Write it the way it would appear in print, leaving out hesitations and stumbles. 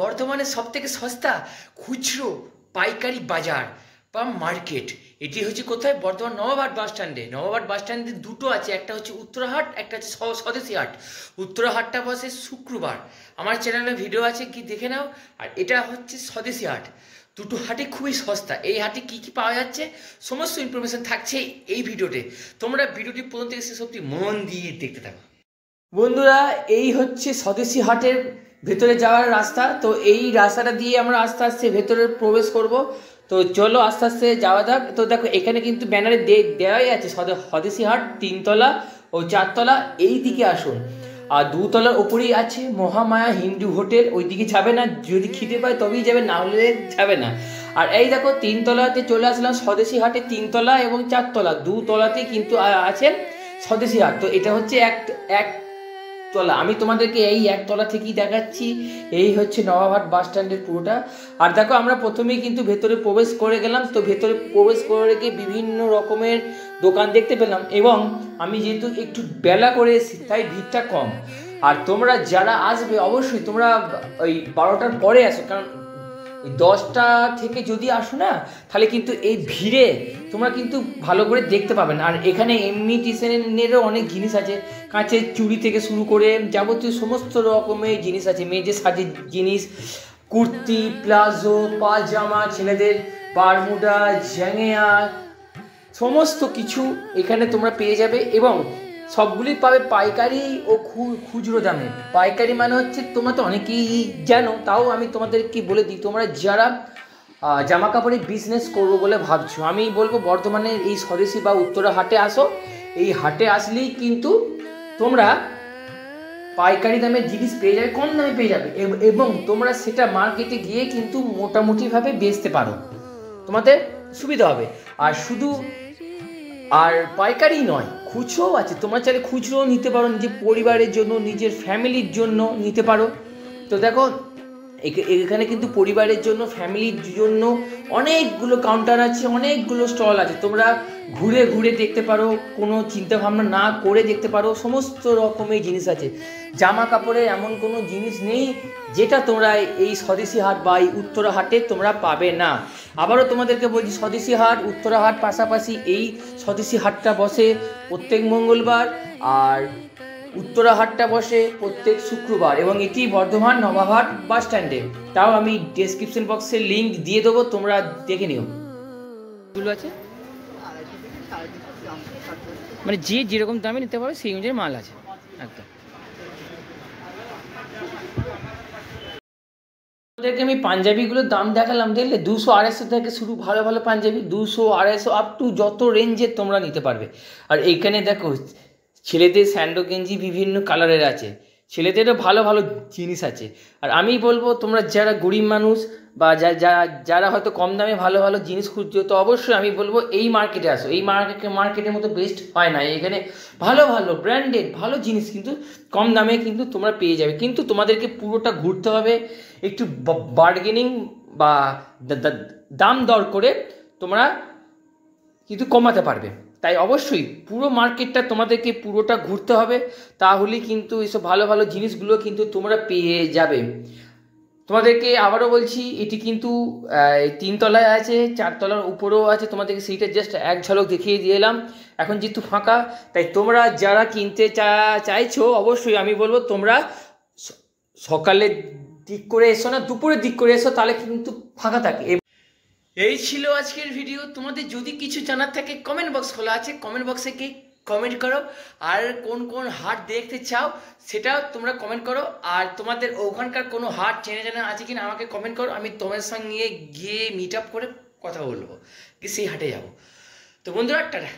বর্ধমানের সবথেকে সস্তা খুচরো পাইকারি বাজার বা মার্কেট। এটি হচ্ছে কোথায়? বর্ধমান নবাবহাট বাস স্ট্যান্ডে। নবাবহাট বাস স্ট্যান্ডে দুটো আছে, একটা হচ্ছে উত্তরাহাট, একটা হচ্ছে স্বদেশী হাট। উত্তরাহাটটা বসে শুক্রবার, আমার চ্যানেলে ভিডিও আছে, কি দেখে নাও। আর এটা হচ্ছে স্বদেশী হাট। দুটো হাটে খুবই সস্তা। এই হাটে কি কি পাওয়া যাচ্ছে সমস্ত ইনফরমেশন থাকছে এই ভিডিওতে। তোমরা ভিডিওটি প্রথম থেকে শেষ অবধি মন দিয়ে দেখতে থাকো। বন্ধুরা, এই হচ্ছে স্বদেশী হাটের ভেতরে যাওয়ার রাস্তা। তো এই রাস্তাটা দিয়ে আমরা আস্তে আস্তে ভেতরে প্রবেশ করব। তো চলো আস্তে আস্তে যাওয়া যাক। তো দেখো এখানে কিন্তু ব্যানারে দেওয়াই আছে স্বদেশী হাট 3 তলা ও 4 তলা, এই দিকে আসুন। আর 2 তলার উপরেই আছে মহামায়া হিন্দু হোটেল, ওই দিকে যাবে না, যদি খিদে পায় তবেই যাবে, না হলে যাবে না। আর এই দেখো 3 তলাতে চলে আসলাম স্বদেশী হাটে। 3 তলা এবং 4 তলা 2 তলাতেই কিন্তু আছে স্বদেশী হাট। তো এটা হচ্ছে এক তলা। আমি তোমাদেরকে এই 1 তলা থেকেই দেখাচ্ছি। এই হচ্ছে নবাবহাট বাস স্ট্যান্ডের পুরোটা। আর দেখো আমরা প্রথমেই কিন্তু ভেতরে প্রবেশ করে গেলাম। তো ভেতরে প্রবেশ করে গিয়ে বিভিন্ন রকমের দোকান দেখতে পেলাম, এবং আমি যেহেতু একটু বেলা করে এসেছি তাই ভিড়টা কম। আর তোমরা যারা আসবে অবশ্যই তোমরা ওই 12টার পরে আসো, কারণ 10টা থেকে যদি আসো না তাহলে কিন্তু এই ভিড়ে তোমরা কিন্তু ভালো করে দেখতে পাবে না। আর এখানে ইমিটেশনেরও অনেক জিনিস আছে, কাঁচের চুড়ি থেকে শুরু করে যাবতীয় সমস্ত রকমের জিনিস আছে। মেয়েদের সাজের জিনিস, কুর্তি, প্লাজো, পাজামা, ছেলেদের বারমুডা, জ্যাঙিয়া, সমস্ত কিছু এখানে তোমরা পেয়ে যাবে। এবং সবগুলি পাবে পাইকারি ও খুচরো দামে। পাইকারি মানে হচ্ছে, তোমরা তো অনেকেই জানো, তাও আমি তোমাদেরকে বলে দিই, তোমরা যারা জামা কাপড়ের বিজনেস করবো বলে ভাবছো, আমি বলবো বর্ধমানের এই স্বদেশী বা উত্তরা হাটে আসো। এই হাটে আসলেই কিন্তু তোমরা পাইকারি দামের জিনিস পেয়ে যাবে, কম দামে পেয়ে যাবে, এবং তোমরা সেটা মার্কেটে গিয়ে কিন্তু মোটামুটিভাবে বেচতে পারো, তোমাদের সুবিধা হবে। আর শুধু আর পাইকারি নয়, খুচরোও আছে। তোমরা চাইলে খুচরোও নিতে পারো, নিজের পরিবারের জন্য, নিজের ফ্যামিলির জন্য নিতে পারো। তো দেখো এখানে কিন্তু পরিবারের জন্য, ফ্যামিলির জন্য অনেকগুলো কাউন্টার আছে, অনেকগুলো স্টল আছে। তোমরা ঘুরে ঘুরে দেখতে পারো, কোনো চিন্তা ভাবনা না করে দেখতে পারো। সমস্ত রকমের জিনিস আছে। জামা কাপড়ের এমন কোনো জিনিস নেই যেটা তোমরা এই স্বদেশী হাট বা এই উত্তরা হাটে তোমরা পাবে না। আবারও তোমাদেরকে বলছি, স্বদেশী হাট, উত্তরা হাট পাশাপাশি। এই স্বদেশী হাটটা বসে প্রত্যেক মঙ্গলবার, আর উত্তরা হাটটা বসে প্রত্যেক শুক্রবার, এবং এটি বর্ধমান নবাবহাট বাস স্ট্যান্ডে। তাও আমি ডেসক্রিপশন বক্সে লিঙ্ক দিয়ে দেবো, তোমরা দেখে নিও। এগুলো আছে মানে যে যেরকম দামে নিতে পারবে সেই অনুযায়ী মাল আছে একদম। ওদেরকে আমি পাঞ্জাবিগুলোর দাম দেখালাম, দেখলে 200-250 থেকে শুরু ভালো ভালো পাঞ্জাবি, 200-250 আপ টু যত রেঞ্জের তোমরা নিতে পারবে। আর এইখানে দেখো ছেলেদের স্যান্ডো গেঞ্জি বিভিন্ন কালারের আছে, ছেলেদেরও ভালো ভালো জিনিস আছে। আর আমি বলবো তোমরা যারা গরিব মানুষ বা যারা হয়তো কম দামে ভালো ভালো জিনিস খুঁজছো, তো অবশ্যই আমি বলবো এই মার্কেটে আসো। এই মার্কেটের মতো বেস্ট হয় না। এখানে ভালো ভালো ব্র্যান্ডেড ভালো জিনিস কিন্তু কম দামে কিন্তু তোমরা পেয়ে যাবে। কিন্তু তোমাদেরকে পুরোটা ঘুরতে হবে, একটু বার্গেনিং বা দাম দর করে তোমরা কিন্তু কমাতে পারবে। তাই অবশ্যই পুরো মার্কেটটা তোমাদেরকে পুরোটা ঘুরতে হবে, তাহলেই কিন্তু এসব ভালো ভালো জিনিসগুলো কিন্তু তোমরা পেয়ে যাবে। তোমাদেরকে আবারও বলছি, এটি কিন্তু 3 তলায় আছে, 4 তলার উপরেও আছে। তোমাদেরকে সেইটা জাস্ট এক ঝলক দেখিয়ে দিলাম। এখন যেহেতু ফাঁকা, তাই তোমরা যারা কিনতে চাইছো অবশ্যই আমি বলবো তোমরা সকালের দিক করে এসো না, দুপুরের দিক করে এসো, তাহলে কিন্তু ফাঁকা থাকে। এই ছিল আজকের ভিডিও। তোমাদের যদি কিছু জানার থাকে কমেন্ট বক্স খোলা আছে, কমেন্ট বক্সে গিয়ে কমেন্ট করো। আর কোন কোন হাট দেখতে চাও সেটাও তোমরা কমেন্ট করো। আর তোমাদের ওখানকার কোনো হাট চেনা আছে কিনা আমাকে কমেন্ট করো, আমি তোমার সঙ্গে গিয়ে মিট আপ করে কথা বলবো, কি সেই হাটে যাবো। তো বন্ধুরা, টাটা।